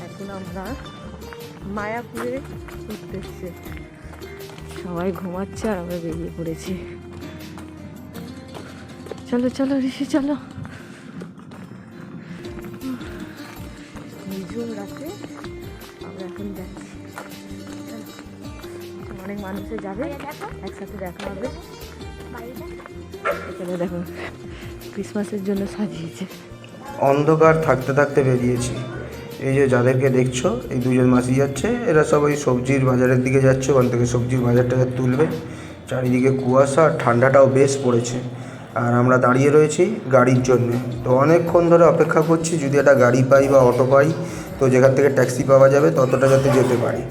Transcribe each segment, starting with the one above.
এখন আমরা মায়াপুরে ঘুরতে এসেছি। সবাই ঘুমাচ্ছে আর আমরা বেরিয়ে পড়েছি। চলো চলো ঋষি চলো। নিঝুম রাতে আমরা এখন যাচ্ছি। অনেক মানুষে যাবে, একসাথে দেখা হবে। এখানে দেখো ক্রিসমাসের জন্য সাজিয়েছে। অন্ধকার থাকতে থাকতে বেরিয়েছি। এই যে যাদেরকে দেখছো, এই দুজন মাসি যাচ্ছে, এরা সবাই সবজির বাজারের দিকে যাচ্ছে। ওখান থেকে সবজির বাজারটাকে তুলবে। চারিদিকে কুয়াশা, ঠান্ডাটাও বেশ পড়েছে। আর আমরা দাঁড়িয়ে রয়েছি গাড়ির জন্যে। তো অনেকক্ষণ ধরে অপেক্ষা করছি যদি একটা গাড়ি পাই বা অটো পাই, তো যেখান থেকে ট্যাক্সি পাওয়া যাবে ততটা যাতে যেতে পারি।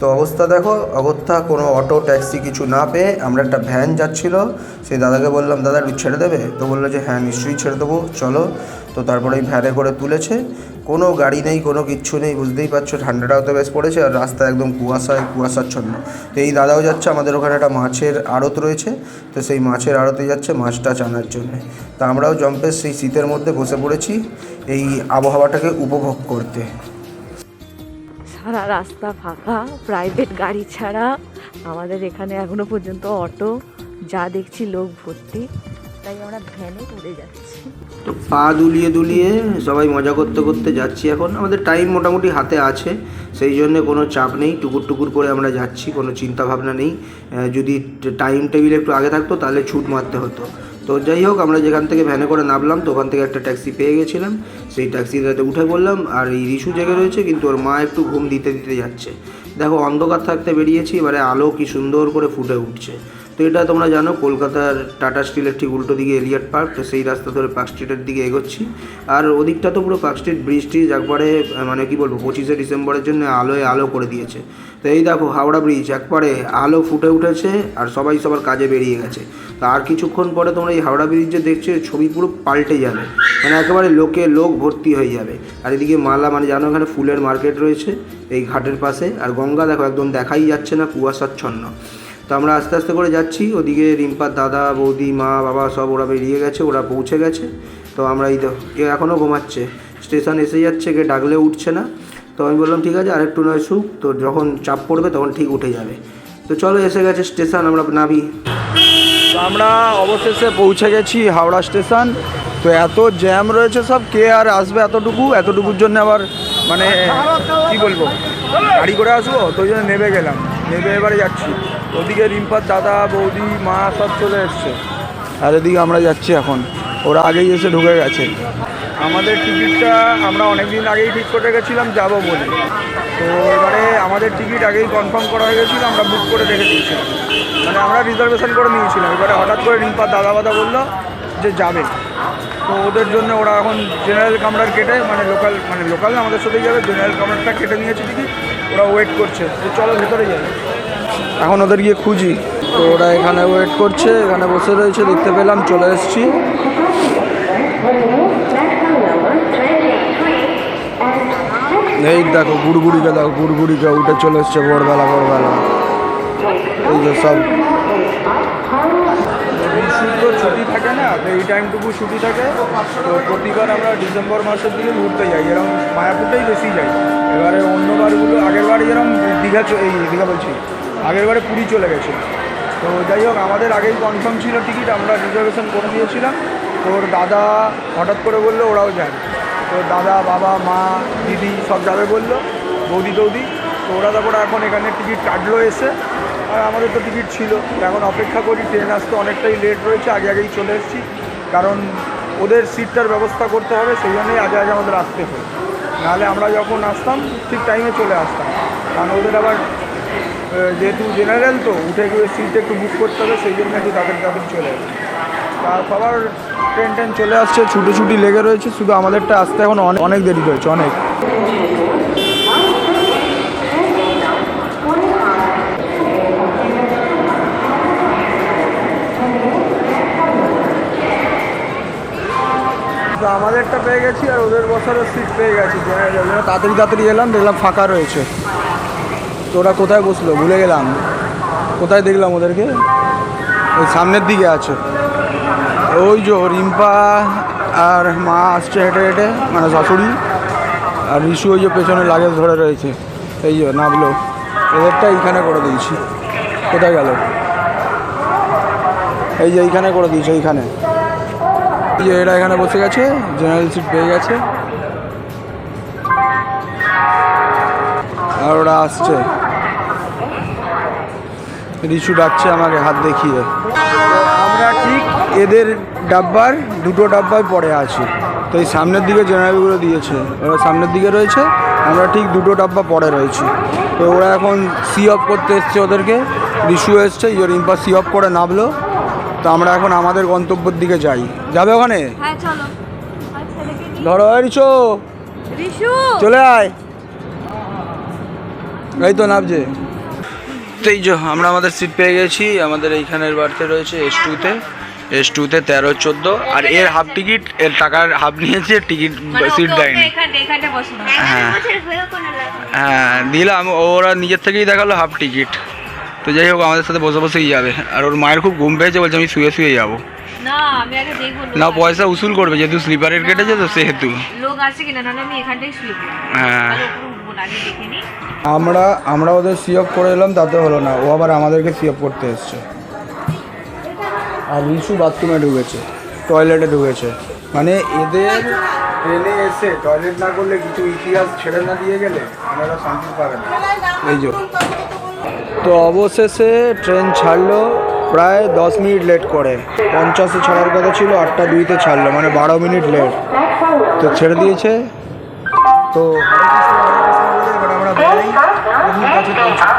তো অবস্থা দেখো, অগত্যা কোনো অটো ট্যাক্সি কিছু না পেয়ে আমরা একটা ভ্যান যাচ্ছিল, সেই দাদাকে বললাম দাদা একটু ছেড়ে দেবে? তো বললো যে হ্যাঁ নিশ্চয়ই ছেড়ে দেবো, চলো। তো তারপরে এই ভ্যানে করে তুলেছে। কোনো গাড়ি নেই, কোনো কিচ্ছু নেই, বুঝতেই পারছো ঠান্ডাটাও তো বেশ পড়েছে আর রাস্তা একদম কুয়াশাচ্ছন্ন। তো এই দাদাও যাচ্ছে, আমাদের ওখানে একটা মাছের আড়ত রয়েছে, তো সেই মাছের আড়তে যাচ্ছে মাছটা আনার জন্যে। তা আমরাও জম্পের সেই শীতের মধ্যে বসে পড়েছি এই আবহাওয়াটাকে উপভোগ করতে। সারা রাস্তা ফাঁকা, প্রাইভেট গাড়ি ছাড়া। আমাদের এখানে এখনো পর্যন্ত অটো যা দেখছি লোক ভর্তি, তাই আমরা ভ্যানে করে যাচ্ছি। তো পা দুলিয়ে দুলিয়ে সবাই মজা করতে করতে যাচ্ছি। এখন আমাদের টাইম মোটামুটি হাতে আছে, সেই জন্য কোনো চাপ নেই, টুকুর টুকুর করে আমরা যাচ্ছি, কোনো চিন্তা ভাবনা নেই। যদি টাইম টেবিল একটু আগে থাকতো তাহলে ছুট মারতে হতো। তো যাই হোক, আমরা যেখান থেকে ভ্যানে করে নামলাম তো ওখান থেকে একটা ট্যাক্সি পেয়ে গেছিলাম, সেই ট্যাক্সিটাতে উঠে পড়লাম। আর এই রিশু জেগে রয়েছে, কিন্তু ওর মা একটু ঘুম দিতে দিতে যাচ্ছে। দেখো অন্ধকার থাকতে বেরিয়েছি, এবারে আলো কি সুন্দর করে ফুটে উঠছে। তো এটা তোমরা জানো কলকাতার টাটা স্টিলের ঠিক উল্টো দিকে এলিয়ট পার্ক, তো সেই রাস্তা ধরে পার্ক স্ট্রিটের দিকে এগোচ্ছি। আর ওদিকটা তো পুরো পার্ক স্ট্রিট ব্রিজ ট্রিজ একবারে মানে কি বলবো 25শে ডিসেম্বরের জন্য আলোয় আলো করে দিয়েছে। তো এই দেখো হাওড়া ব্রিজ একবারে আলো ফুটে উঠেছে আর সবাই সবার কাজে বেরিয়ে গেছে। তো আর কিছুক্ষণ পরে তোমরা এই হাওড়া ব্রিজ যে দেখছো ছবি পুরো পাল্টে যাবে, মানে একেবারে লোক ভর্তি হয়ে যাবে। আর এদিকে মালা মানে জানো এখানে ফুলের মার্কেট রয়েছে এই ঘাটের পাশে। আর গঙ্গা দেখো একদম দেখাই যাচ্ছে না, কুয়াশাচ্ছন্ন। তো আমরা আস্তে আস্তে করে যাচ্ছি। ওদিকে রিম্পার দাদা বৌদি মা বাবা সব ওরা বেরিয়ে গেছে, ওরা পৌঁছে গেছে। তো আমরা এই তো কেউ এখনও ঘুমাচ্ছে, স্টেশন এসে যাচ্ছে, কে ডাকলে উঠছে না। তো আমি বললাম ঠিক আছে আরেকটু নয় শুক, তো যখন চাপ পড়বে তখন ঠিক উঠে যাবে। তো চলো এসে গেছে স্টেশন, আমরা নামি। তো আমরা অবশেষে পৌঁছে গেছি হাওড়া স্টেশন। তো এত জ্যাম রয়েছে, সব কে আর আসবে এতটুকুর জন্য আবার মানে কি বলবো গাড়ি করে আসবো, তো ওই জন্য নেমে গেলাম, নেমে এবারে যাচ্ছি। ওদিকে রিম্পার দাদা বৌদি মা সব চলে এসছে, আর এদিকে আমরা যাচ্ছি এখন, ওরা আগেই এসে ঢুকে গেছে। আমাদের টিকিটটা আমরা অনেক দিন আগেই ঠিক করে গেছিলাম যাবো বলে। তো এবারে আমাদের টিকিট আগেই কনফার্ম করা হয়ে গেছিলো, আমরা বুক করে রেখে দিয়েছিলাম, মানে আমরা রিজার্ভেশন করে নিয়েছিলাম। এবারে হঠাৎ করে রিম্পার দাদা বললো যে যাবে, তো ওদের জন্য ওরা এখন জেনারেল কামরার কেটে মানে লোকাল আমাদের সাথেই যাবে, জেনারেল কামরারটা কেটে নিয়েছে টিকিট, ওরা ওয়েট করছে। তো চলো ভেতরে যাই, এখন ওদের গিয়ে খুঁজি। তো ওরা এখানে ওয়েট করছে, এখানে বসে রয়েছে, দেখতে পেলাম, চলে এসেছি। এই দেখো গুড়গুড়িকে উঠে চলে এসছে ভোরবেলা। এই যে সব তো ছুটি থাকে না, তো এই টাইমটুকু ছুটি থাকে। তো প্রতিবার আমরা ডিসেম্বর মাসের দিকে ঘুরতে যাই, এরকম মায়াপুরটাই বেশি যাই। এবারে অন্যবারগুলো আগের বারে যেরকম দীঘা বলছি, আগের বারে পুরী চলে গেছে। তো যাই হোক, আমাদের আগেই কনফার্ম ছিল টিকিট, আমরা রিজার্ভেশন করে দিয়েছিলাম। তো ওর দাদা হঠাৎ করে বললো ওরাও যায়। তো দাদা বাবা মা দিদি সব যাবে বললো, বৌদি টৌদি। তো ওরা তারপরে এখন এখানে টিকিট কাটলো এসে, আর আমাদের তো টিকিট ছিল। এখন অপেক্ষা করি, ট্রেন আসতে অনেকটাই লেট রয়েছে, আগেই চলে এসেছি, কারণ ওদের সিটটার ব্যবস্থা করতে হবে, সেই জন্যই আগে আমাদের আসতে হয়। নাহলে আমরা যখন আসতাম ঠিক টাইমে চলে আসতাম, কারণ ওদের আবার যেহেতু জেনারেল তো উঠে গিয়ে সিট একটু বুক করতে হবে, সেই জন্য একটু তাড়াতাড়ি চলে আসে। আর সবার ট্রেন চলে আসছে, ছুটি লেগে রয়েছে, শুধু আমাদেরটা আসতে এখন অনেক দেরি রয়েছে, অনেক। তো আমাদেরটা পেয়ে গেছি আর ওদের বসারও সিট পেয়ে গেছি জেনারেল। তাড়াতাড়ি এলাম, দেখলাম ফাঁকা রয়েছে। তো ওরা কোথায় বসলো ভুলে গেলাম, কোথায় দেখলাম ওদেরকে, ওই সামনের দিকে আছে। ওই যে রিম্পা আর মা আসছে হেঁটে হেঁটে, মানে শাশুড়ি, আর রিশু ওই যে পেছনে লাগেজ ধরে রয়েছে, এই যে নামলো, এদেরটা এইখানে করে দিয়েছি। কোথায় গেল? এই যে এইখানে করে দিয়েছে, এইখানে। এই যে এরা এখানে বসে গেছে, জেনারেল সিট পেয়ে গেছে, আর ওরা আসছে। রিশু ডাকছে আমাকে হাত দেখিয়ে। আমরা ঠিক এদের ডাব্বার দুটো ডাব্বায় পড়ে আছি। তো এই সামনের দিকে জেনারেলগুলো দিয়েছে, ওরা সামনের দিকে রয়েছে, আমরা ঠিক দুটো ডাব্বা পরে রয়েছি। তো ওরা এখন সি অফ করতে এসছে ওদেরকে, রিশু এসছে, রিম্পা সি অফ করে নামলো। তো আমরা এখন আমাদের গন্তব্যের দিকে যাই। যাবে ওখানে? হ্যাঁ চলো। ধরো রিশু, রিশু চলে আয়। এই তো নামছে। তো এই যে আমরা আমাদের সিট পেয়ে গেছি, আমাদের এইখানের বাড়তে রয়েছে S2-তে, S2-তে 13-14। আর এর হাফ টিকিট, এর টাকার হাফ নিয়েছে, টিকিট সিট দেয়নি। হ্যাঁ হ্যাঁ দিলাম, ওরা নিজের থেকেই দেখালো হাফ টিকিট। তো যাই হোক আমাদের সাথে বসে বসেই যাবে। আর ওর মায়ের খুব ঘুম পেয়েছে, বলছে আমি শুয়ে শুয়ে যাবো। না আমি আগে দেখবো না পয়সা উসুল করবে, যেহেতু স্লিপারের কেটেছে তো সেহেতু। লোক আছে কিনা, নাহলে আমি এখানটাই শুয়ে পড়বো। হ্যাঁ উঠবো না, আগে দেখে নি। আমরা ওদের সি অফ করে এলাম, তাতে হলো না, ও আবার আমাদেরকে সি অফ করতে এসছে। আর রিশু বাথরুমে ঢুকেছে, টয়লেটে ঢুকেছে। মানে এদের ট্রেনে এসে টয়লেট না করলে, কিছু ইতিহাস ছেড়ে না দিয়ে গেলে আপনারা শান্তি পাবেন। এই যে তো অবশেষে ট্রেন ছাড়লো প্রায় 10 মিনিট লেট করে। 50-এ ছাড়ার কথা ছিল, 8:02-তে ছাড়লো, মানে 12 মিনিট লেট। তো ছেড়ে দিয়েছে। তো এবার আমরা বেরোই, প্রভুর কাছে পৌঁছাই।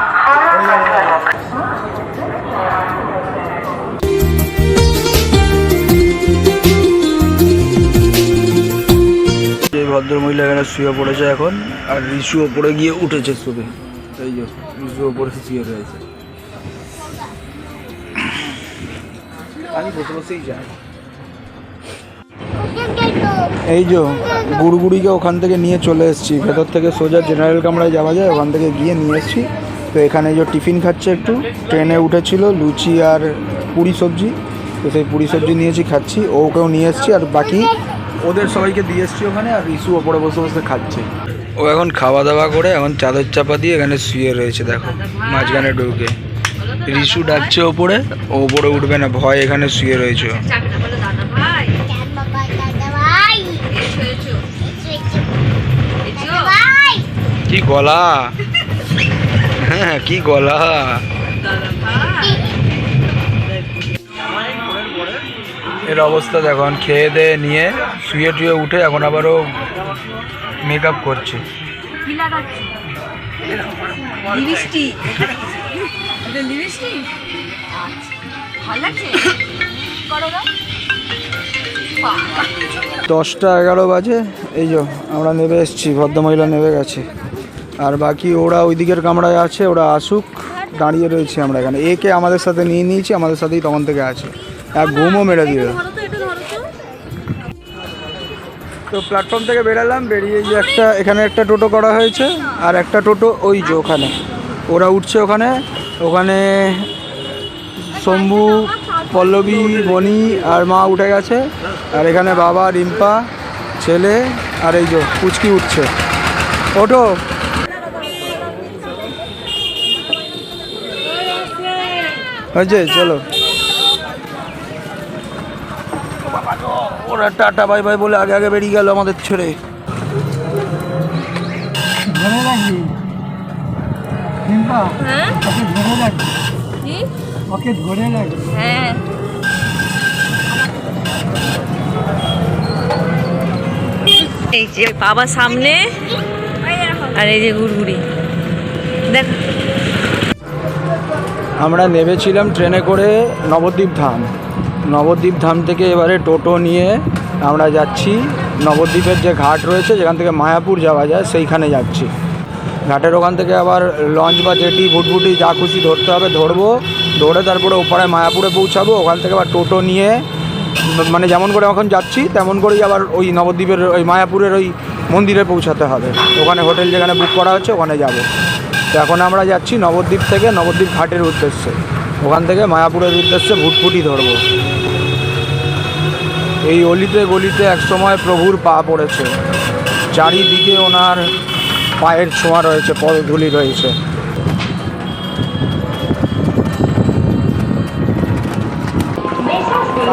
এই ভদ্রমহিলা এখানে শুয়ে পড়েছে এখন, আর রিশু ওপরে গিয়ে উঠেছে শুবে। এই যে রিশু ওপরে শুয়ে রয়েছে, আমি বসে বসেই যাই। এই যে গুড়গুড়িকে ওখান থেকে নিয়ে চলে এসেছি, ভেতর থেকে সোজা জেনারেল কামরায় যাওয়া যায়, ওখান থেকে গিয়ে নিয়ে এসেছি। তো এখানে যে টিফিন খাচ্ছে, একটু ট্রেনে উঠেছিল, লুচি আর পুরি সবজি, তো সেই পুরি সবজি নিয়েছি, খাচ্ছি। ওকেও নিয়ে এসেছি, আর বাকি ওদের সবাইকে দিয়ে এসেছি ওখানে। আর রিশু ওপরে বসে বসে খাচ্ছে। ও এখন খাওয়া দাওয়া করে এখন চাদর চাপা দিয়ে এখানে শুয়ে রয়েছে, দেখো মাঝখানে ঢুকে। রিশু ডাকছে ওপরে, ও ওপরে উঠবে না, ভয় এখানে শুয়ে রয়েছে। কি গলা, হ্যাঁ কি গলা। এর অবস্থা দেখো, খেয়ে দিয়ে নিয়ে শুয়ে টুয়ে উঠে এখন আবারও মেকআপ করছে। দশটা 11 বাজে। এই যে আমরা নেমে এসেছি, ভদ্রমহিলা নেমে গেছে, আর বাকি ওরা ওই দিকের কামরায় আছে, ওরা আসুক। দাঁড়িয়ে রয়েছি আমরা এখানে, একে আমাদের সাথে নিয়ে নিয়েছি, আমাদের সাথেই তখন থেকে আছে, এক ঘুমও মেরে দিল। তো প্ল্যাটফর্ম থেকে বেরালাম, বেরিয়ে যে একটা এখানে একটা টোটো করা হয়েছে, আর একটা টোটো ওই যে ওখানে ওরা উঠছে। ওখানে ওখানে শম্ভু, পল্লবী, বনি আর মা উঠে গেছে, আর এখানে বাবা, রিম্পা, ছেলে আর এই যে পুচকি উঠছে। ওঠো। হয়েছে, চলো। ওরা টাটা বাই বাই বলে আগে আগে বেরিয়ে গেল আমাদের ছেড়ে। এই যে বাবা সামনে, আর এই যে গুড়গুড়ি দেখ। আমরা নেমেছিলাম ট্রেনে করে নবদ্বীপ ধাম। নবদ্বীপ ধাম থেকে এবারে টোটো নিয়ে আমরা যাচ্ছি নবদ্বীপের যে ঘাট রয়েছে, যেখান থেকে মায়াপুর যাওয়া যায়, সেইখানে যাচ্ছি। ঘাটের ওখান থেকে আবার লঞ্চ বা জেটি, ভুটভুটি যা খুশি ধরতে হবে ধরবো, ধরে তারপরে ওপারে মায়াপুরে পৌঁছাবো। ওখান থেকে আবার টোটো নিয়ে, মানে যেমন করে এখন যাচ্ছি তেমন করেই আবার ওই নবদ্বীপের ওই মায়াপুরের ওই মন্দিরে পৌঁছাতে হবে। ওখানে হোটেল যেখানে বুক করা হচ্ছে ওখানে যাবো। তো এখন আমরা যাচ্ছি নবদ্বীপ থেকে নবদ্বীপ ঘাটের উদ্দেশ্যে, ওখান থেকে মায়াপুরের উদ্দেশ্যে ভুটভুটি ধরবো। এই অলিতে গলিতে একসময় প্রভুর পা পড়েছে, চারিদিকে ওনার পায়ের ছোঁয়া রয়েছে, পদধূলি রয়েছে।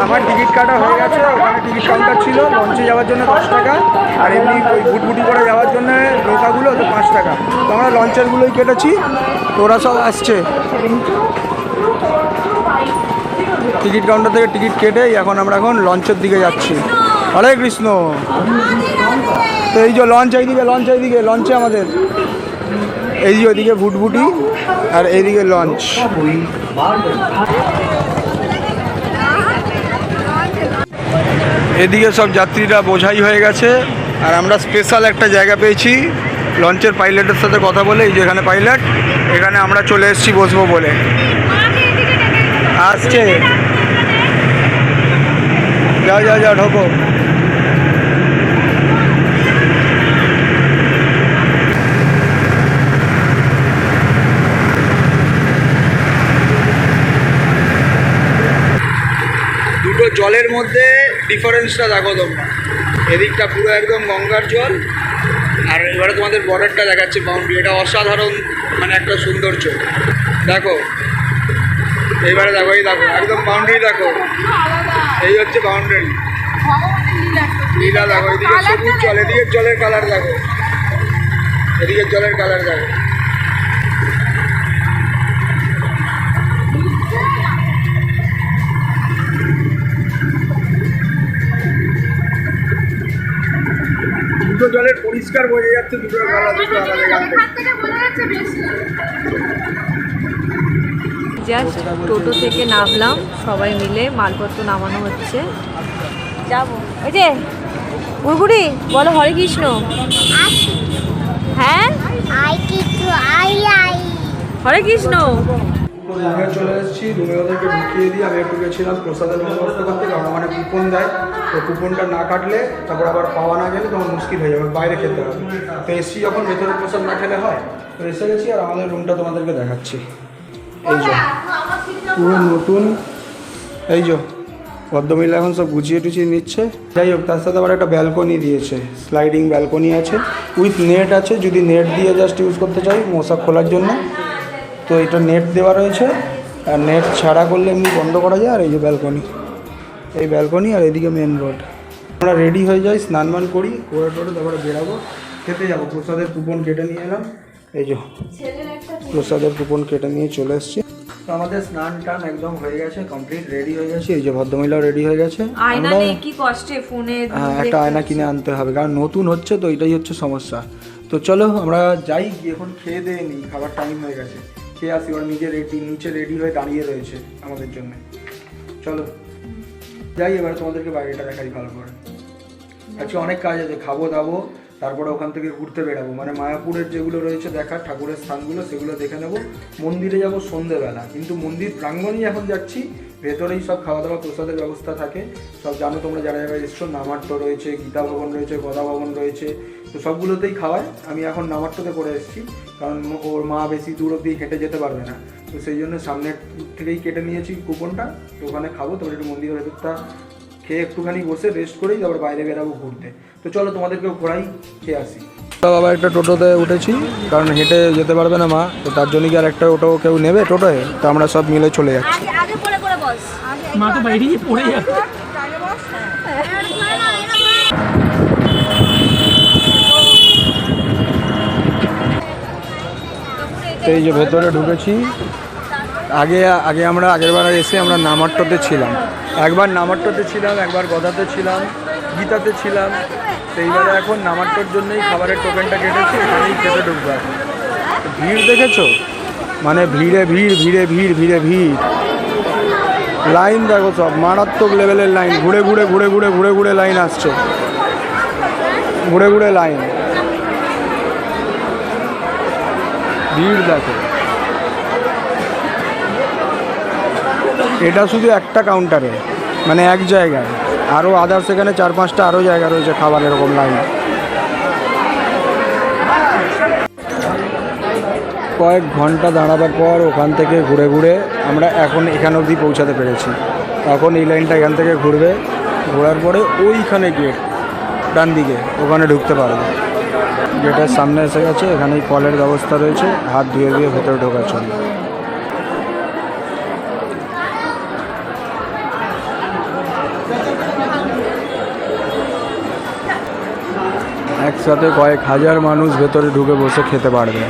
আমার টিকিট কাটা হয়ে গেছে, ওখানে টিকিট কাউন্টার ছিল, লঞ্চে যাওয়ার জন্য 10 টাকা, আর এমনি ওই ভুটভুটি করে যাওয়ার জন্য নৌকাগুলো তো 5 টাকা। তো আমরা লঞ্চেরগুলোই কেটেছি, তো ওরা সব আসছে। টিকিট কাউন্টার থেকে টিকিট কেটে এখন লঞ্চের দিকে যাচ্ছি। হরে কৃষ্ণ। তো এই যে লঞ্চ এইদিকে লঞ্চে আমাদের এই যে ওইদিকে ভুটভুটি আর এইদিকে লঞ্চ। এদিকে সব যাত্রীরা বোঝাই হয়ে গেছে, আর আমরা স্পেশাল একটা জায়গা পেয়েছি লঞ্চের পাইলটের সাথে কথা বলে। এই যে এখানে পাইলট, এখানে আমরা চলে এসেছি বসবো বলে। আসছে, যা ঢোকো। দুটো জলের মধ্যে ডিফারেন্সটা দেখো তোমরা। এদিকটা পুরো একদম গঙ্গার জল, আর এবারে তোমাদের বর্ডারটা দেখাচ্ছে, বাউন্ডারি। এটা অসাধারণ, মানে একটা সৌন্দর্য। দেখো এইবারে দেখো, এই দেখো একদম বাউন্ডারি, দেখো এই হচ্ছে বাউন্ডারি। নীলা দেখো, এদিকে সবুজ জল, এদিকে জলের কালার দেখো, এদিকে জলের কালার দেখো। দুটো জলের পরিষ্কার বোঝা যাচ্ছে, দুটো কালার দুটো আলাদা। জাস্ট টোটো থেকে নামলাম, সবাই মিলে মালপত্র নামানো হচ্ছে, যাবো। ওই যে গুড়গুড়ি বলো হরে কৃষ্ণ। হ্যাঁ হরে কৃষ্ণ। রুমে চলে এসেছি, রুমে ওদেরকে ঢুকিয়ে দিয়ে আমি একটু গেছিলাম প্রসাদের বন্দোবস্ত করতে, কারণ ওখানে কুপন দেয়। তো কুপনটা না কাটলে তারপর আবার পাওয়া না গেলে তখন মুশকিল হয়ে যাবে, বাইরে খেতে হবে। তো এসছি যখন, ভেতরে প্রসাদ না খেলে হয়। তো এসে গেছি, আর আমাদের রুমটা তোমাদেরকে দেখাচ্ছি। এই যে পুরো নতুন, এই যে ভদ্রমহিলা এখন সব গুছিয়ে টুছিয়ে নিচ্ছে। যাই হোক, তার সাথে আবার একটা ব্যালকনি দিয়েছে, স্লাইডিং ব্যালকনি আছে, উইথ নেট আছে। যদি নেট দিয়ে জাস্ট ইউজ করতে চাই মশা খোলার জন্য, তো এটা নেট দেওয়া রয়েছে। আর নেট ছাড়া করলে এমনি বন্ধ করা যায়। আর এই যে ব্যালকনি, এই ব্যালকনি, আর এদিকে মেন রোড। আমরা রেডি হয়ে যাই, স্নান মান করি, করে তারপরে বেরাবো, খেতে যাবো। প্রসাদের কুপন কেটে নিয়ে এলাম, এই যে প্রসাদের কুপন কেটে নিয়ে চলে এসেছি। তো আমাদের স্নান টান একদম হয়ে গেছে, কমপ্লিট রেডি হয়ে গেছে। এই যে ভদ্রমহিলাও রেডি হয়ে গেছে। আয়না নেই, কি কষ্টে ফোনে। হ্যাঁ, একটা আয়না কিনে আনতে হবে, কারণ নতুন হচ্ছে তো, এটাই হচ্ছে সমস্যা। তো চলো আমরা যাই, গিয়ে এখন খেয়ে দিয়ে নিই, খাবার টাইম হয়ে গেছে, খেয়ে আসি। ওরা নিচে রেডি হয়ে দাঁড়িয়ে রয়েছে আমাদের জন্য। চলো যাই, এবার তোমাদেরকে বাইরেটা দেখাই ভালো করে। আজকে অনেক কাজ আছে, খাবো দাবো, তারপরে ওখান থেকে ঘুরতে বেরাবো। মানে মায়াপুরের যেগুলো রয়েছে দেখার ঠাকুরের স্থানগুলো, সেগুলো দেখে নেবো। মন্দিরে যাবো সন্ধেবেলা, কিন্তু মন্দির প্রাঙ্গণেই এখন যাচ্ছি। ভেতরেই সব খাওয়া দাওয়া প্রসাদের ব্যবস্থা থাকে, সব জানো তোমরা যারা যারা এসছো। নামাট্য রয়েছে, গীতা ভবন রয়েছে, গদা ভবন রয়েছে, তো সবগুলোতেই খাওয়ায়। আমি এখন নামাট্যতে করে এসেছি, কারণ ওর মা বেশি দূর অব্দি হেঁটে যেতে পারবে না। তো সেই জন্য সামনের থেকেই কেটে নিয়েছি কুপনটা, তো ওখানে খাবো। তারপরে একটু মন্দিরের ভেতরটা খেয়ে একটুখানি বসে রেস্ট করেই তারপর বাইরে বেরাবো ঘুরতে। তো চলো তোমাদেরকেও ঘোরাই, খেয়ে আসি। বাবা একটা টোটোতে উঠেছি, কারণ হেঁটে যেতে পারবে না মা, তো তার জন্য কি আর একটা টোটো কেউ নেবে টোটোয়, তো আমরা সব মিলে চলে যাচ্ছি। মা তো বাইরে পড়ে যাবে। এই যে ভেতরে ঢুকেছি। আগে আমরা আগেরবার এসে আমরা নামাট্যতে ছিলাম, একবার নামাট্যতে ছিলাম, একবার গদাতে ছিলাম, গীতাতে ছিলাম। সেইবারে এখন নামাট্যর জন্যই খাবারের টোকেনটা কেটেছি, এখানেই খেতে ঢুকবো। এখন ভিড় দেখেছো, মানে ভিড়ে ভিড়, ভিড়ে ভিড়, ভিড়ে ভিড়। লাইন দেখো, সব মারাত্মক লেভেলের লাইন। ঘুরে ঘুরে ঘুরে ঘুরে ঘুরে ঘুরে লাইন আসছে, ঘুরে ঘুরে লাইন। ভিড় দেখো। এটা শুধু একটা কাউন্টারে, মানে এক জায়গায়, আরও আদার্স এখানে 4-5টা আরও জায়গা রয়েছে খাবার এরকম লাইন। কয়েক ঘন্টা দাঁড়াবার পর ওখান থেকে ঘুরে ঘুরে আমরা এখন এখান অবধি পৌঁছাতে পেরেছি। এখন এই লাইনটা এখান থেকে ঘুরবে, ঘোরার পরে ওইখানে গেট ডান দিকে, ওখানে ঢুকতে পারবে। গেটের সামনে এসে গেছে, এখানেই কলের ব্যবস্থা রয়েছে, হাত ধুয়ে ধুয়ে ভেতরে ঢোকা চলে। একসাথে কয়েক হাজার মানুষ ভেতরে ঢুকে বসে খেতে পারবে।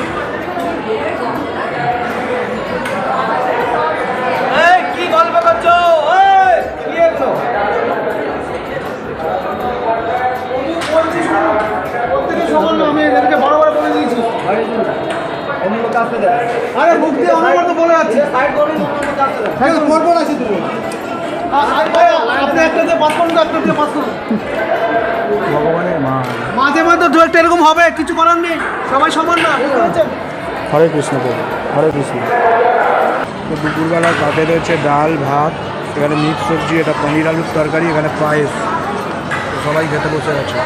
ভগবানের মা মাঝে মাঝে দু একটা এরকম হবে, কিছু করার নেই, সবাই সমান না। হরে কৃষ্ণ প্রভু, হরে কৃষ্ণ। তো দুপুরবেলা তাতে রয়েছে ডাল ভাত, এখানে মিক্স সবজি, এটা পনির আলুর তরকারি, এখানে পায়েস। সবাই খেতে বসে গেছে।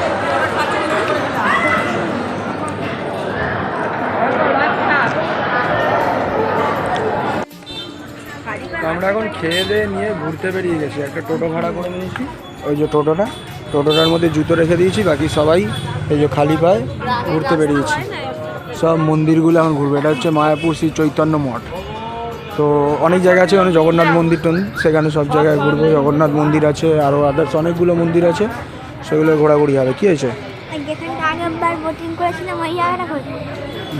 আমরা এখন খেয়ে দিয়ে নিয়ে ঘুরতে বেরিয়ে গেছি। একটা টোটো ভাড়া করে নিয়েছি, ওই যে টোটোটার মধ্যে জুতো রেখে দিয়েছি, বাকি সবাই এই যে খালি পায়ে ঘুরতে বেরিয়েছি। সব মন্দিরগুলো এখন ঘুরবে। এটা হচ্ছে মায়াপুর শ্রী চৈতন্য মঠ। তো অনেক জায়গা আছে, অনেক জগন্নাথ মন্দির সেখানে সব জায়গায় ঘুরবো। জগন্নাথ মন্দির আছে, আরও আদার্স অনেকগুলো মন্দির আছে, সেগুলো ঘোরাঘুরি হবে। কী হয়েছে?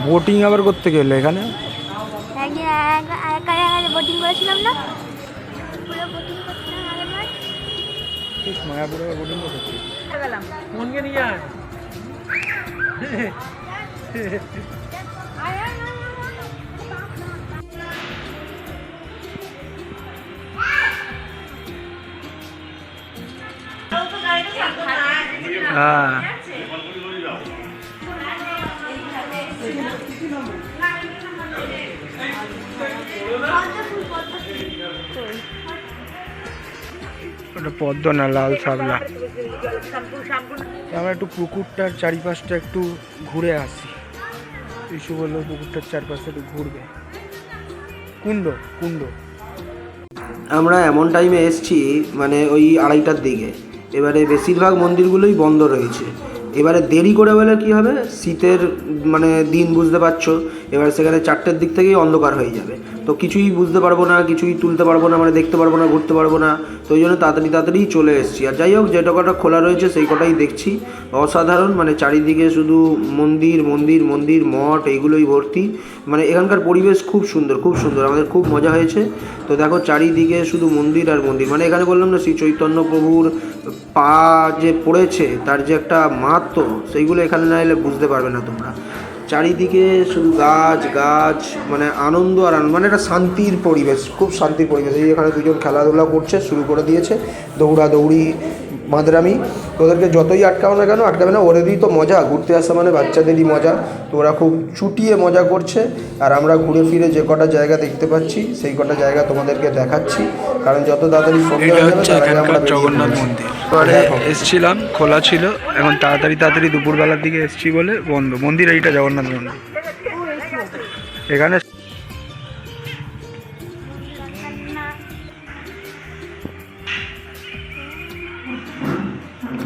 বোটিং আবার করতে গেলে এখানে মায়াপুরে বোটিং করছি। মনকে নিয়ে আয়। হ্যাঁ, ওটা পদ্ম না, লাল শাপলা। আমরা একটু পুকুরটার চারিপাশটা একটু ঘুরে আসি। ইস্যু বললো পুকুরটার চারপাশটা একটু ঘুরবে। কুণ্ড আমরা এমন টাইমে এসছি মানে ওই 2:30টার দিকে। এবারে বেশিরভাগ মন্দিরগুলোই বন্ধ রয়েছে। এবারে দেরি করে বলে কী হবে, শীতের মানে দিন বুঝতে পারছো, এবার সেখানে 4টের দিক থেকেই অন্ধকার হয়ে যাবে। তো কিছুই বুঝতে পারবো না, কিছুই তুলতে পারবো না, মানে দেখতে পারবো না, ঘুরতে পারবো না। তো ওই জন্য তাড়াতাড়ি চলে এসেছি। আর যাই হোক, যেটা কটা খোলা রয়েছে সেই কটাই দেখছি। অসাধারণ, মানে চারিদিকে শুধু মন্দির মন্দির মন্দির, মঠ, এইগুলোই ভর্তি। মানে এখানকার পরিবেশ খুব সুন্দর, খুব সুন্দর, আমাদের খুব মজা হয়েছে। তো দেখো চারিদিকে শুধু মন্দির আর মন্দির। মানে এখানে বললাম না, শ্রী চৈতন্য প্রভুর পা যে পড়েছে, তার যে একটা মাহাত্ম্য, সেইগুলো এখানে না এলে বুঝতে পারবে না তোমরা। চারিদিকে শুধু গাছ, মানে আনন্দ আর আনন্দ, মানে একটা শান্তির পরিবেশ, খুব শান্তির পরিবেশ। এই এখানে দুজন খেলাধুলা করছে, শুরু করে দিয়েছে, দৌড়াদৌড়ি, মাদরামি। ওদেরকে যতই আটকাও না কেন, আটকাবে না, ওদেরই তো মজা, ঘুরতে আসা মানে বাচ্চাদেরই মজা। তো ওরা খুব চুটিয়ে মজা করছে। আর আমরা ঘুরে ফিরে যে কটা জায়গা দেখতে পাচ্ছি, সেই কটা জায়গা তোমাদেরকে দেখাচ্ছি, কারণ যত তাড়াতাড়ি সন্ধ্যা হয়ে যাবে তার আগে আমরা জগন্নাথ মন্দির পরে এসছিলাম, খোলা ছিল। এখন তাড়াতাড়ি দুপুরবেলার দিকে এসছি বলে বন্ধ মন্দির। এইটা জগন্নাথ মন্দির। এখানে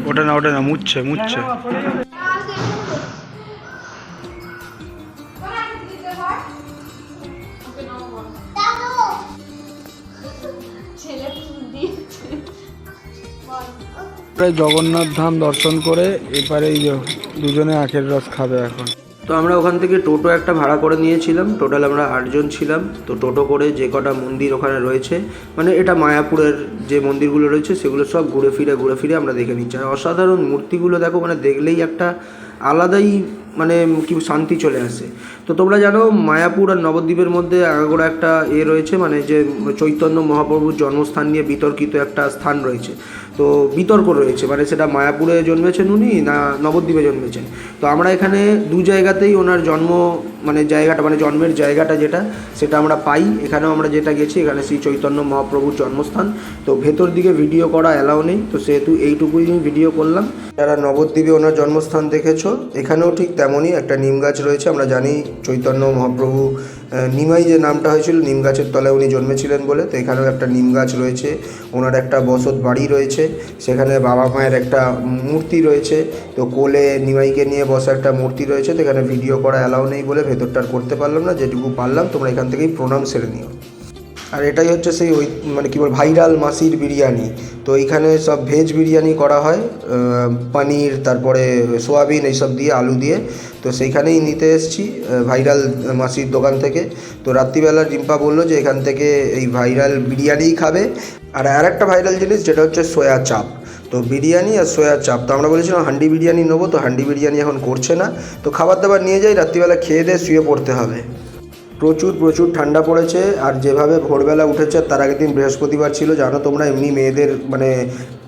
ওটা না মুচ্ছে জগন্নাথ ধাম দর্শন করে এবারে এই যে দুজনে আখের রস খাবে এখন। তো আমরা ওখান থেকে টোটো একটা ভাড়া করে নিয়েছিলাম। টোটাল আমরা 8 জন ছিলাম। তো টোটো করে যে কটা মন্দির ওখানে রয়েছে, মানে এটা মায়াপুরের যে মন্দিরগুলো রয়েছে, সেগুলো সব ঘুরে ফিরে আমরা দেখে নিচ্ছি। আর অসাধারণ মূর্তিগুলো দেখো, মানে দেখলেই একটা আলাদাই মানে কি শান্তি চলে আসে। তো তোমরা জানো মায়াপুর আর নবদ্বীপের মধ্যে আগাগোড়া একটা রয়েছে, মানে যে চৈতন্য মহাপ্রভুর জন্মস্থান নিয়ে বিতর্কিত একটা স্থান রয়েছে। তো বিতর্ক রয়েছে, মানে সেটা মায়াপুরে জন্মেছেন উনি না নবদ্বীপে জন্মেছেন। তো আমরা এখানে দু জায়গাতেই ওনার জন্ম মানে জায়গাটা, মানে জন্মের জায়গাটা যেটা, সেটা আমরা পাই। এখানেও আমরা যেটা গেছি, এখানে শ্রী চৈতন্য মহাপ্রভুর জন্মস্থান। তো ভেতর দিকে ভিডিও করা অ্যালাউ নেই, তো সেহেতু এইটুকুই ভিডিও করলাম। যারা নবদ্বীপে ওনার জন্মস্থান দেখেছো, এখানেও ঠিক তেমনই একটা নিম গাছ রয়েছে। আমরা জানি চৈতন্য মহাপ্রভু নিমাই যে নামটা হয়েছিল নিম গাছের তলায় উনি জন্মেছিলেন বলে। তো এখানেও একটা নিম গাছ রয়েছে, ওনার একটা বসত বাড়ি রয়েছে, সেখানে বাবা মায়ের একটা মূর্তি রয়েছে। তো কোলে নিমাইকে নিয়ে বসা একটা মূর্তি রয়েছে। তো এখানে ভিডিও করা অ্যালাউ নেই বলে ভেতরটা আর করতে পারলাম না, যেটুকু পারলাম তোমরা এখান থেকেই প্রণাম সেরে নিও। আর এটাই হচ্ছে সেই ওই মানে কী বল ভাইরাল মাসির বিরিয়ানি। তো এইখানে সব ভেজ বিরিয়ানি করা হয়, পনির তারপরে সোয়াবিন এইসব দিয়ে, আলু দিয়ে। তো সেইখানেই নিতে এসেছি ভাইরাল মাসির দোকান থেকে। তো রাত্রিবেলা রিম্পা বললো যে এখান থেকে এই ভাইরাল বিরিয়ানিই খাবে। আর একটা ভাইরাল জিনিস যেটা হচ্ছে সয়া চাপ। তো বিরিয়ানি আর সয়া চাপ। তো আমরা বলেছিলাম হান্ডি বিরিয়ানি নেবো, তো হান্ডি বিরিয়ানি এখন করছে না। তো খাবার দাবার নিয়ে যাই, রাত্রিবেলা খেয়ে দিয়ে শুয়ে পড়তে হবে। প্রচুর ঠান্ডা পড়েছে। আর যেভাবে ভোরবেলা উঠেছে, তার আগের দিন বৃহস্পতিবার ছিল, জানো তোমরা এমনি মেয়েদের মানে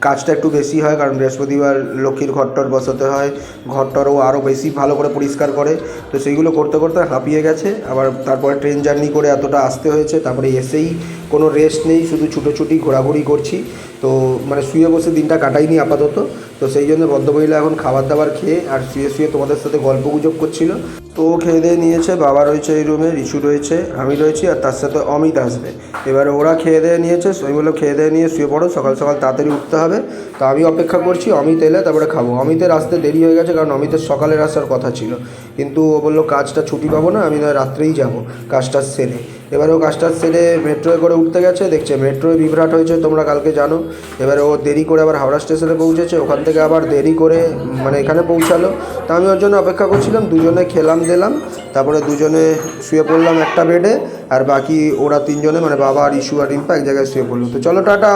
কাজটা একটু বেশি হয়, কারণ বৃহস্পতিবার লক্ষ্মীর ঘরটর বসাতে হয়, ঘরটরও আরও বেশি ভালো করে পরিষ্কার করে। তো সেইগুলো করতে করতে হাঁপিয়ে গেছে। আবার তারপরে ট্রেন জার্নি করে এতটা আসতে হয়েছে, তারপরে এসেই কোনো রেস্ট নেই, শুধু ছুটোছুটি ঘোরাঘুরি করছি। তো মানে শুয়ে বসে দিনটা কাটাইনি আপাতত। তো সেই জন্য ভদ্রমহিলা এখন খাবার দাবার খেয়ে আর শুয়ে তোমাদের সাথে গল্প গুজব করছিল। তো খেয়ে দিয়ে নিয়েছে, বাবা রয়েছে এই রুমে, রিশু রয়েছে, আমি রয়েছি, আর তার সাথে অমিত আসবে। এবারে ওরা খেয়ে দিয়ে নিয়েছে, আমি বললাম খেয়ে দিয়ে নিয়ে শুয়ে পড়ো, সকাল সকাল তাড়াতাড়ি উঠতে হবে। তো আমি অপেক্ষা করছি অমিত এলে তারপরে খাবো। অমিতের আসতে দেরি হয়ে গেছে, কারণ অমিতের সকালের আসার কথা ছিল, কিন্তু ও বললো কাজটা ছুটি পাবো না, আমি নয় রাত্রেই যাবো কাজটা সেরে। এবারে ও কাজটা সেরে মেট্রোয় করে উঠতে গেছে, দেখছে মেট্রোয় বিভ্রাট হয়েছে, তোমরা কালকে জানো। এবারে ও দেরি করে আবার হাওড়া স্টেশনে পৌঁছেছে, ওখান থেকে আবার দেরি করে মানে এখানে পৌঁছালো। তা আমি ওর জন্য অপেক্ষা করছিলাম, দুজনে খেলাম দিলাম, তারপরে দুজনে শুয়ে পড়লাম একটা বেডে, আর বাকি ওরা তিনজনে মানে বাবা আর ইস্যু আর রিম্পা এক জায়গায় শুয়ে পড়লো। তো চলো টাটা।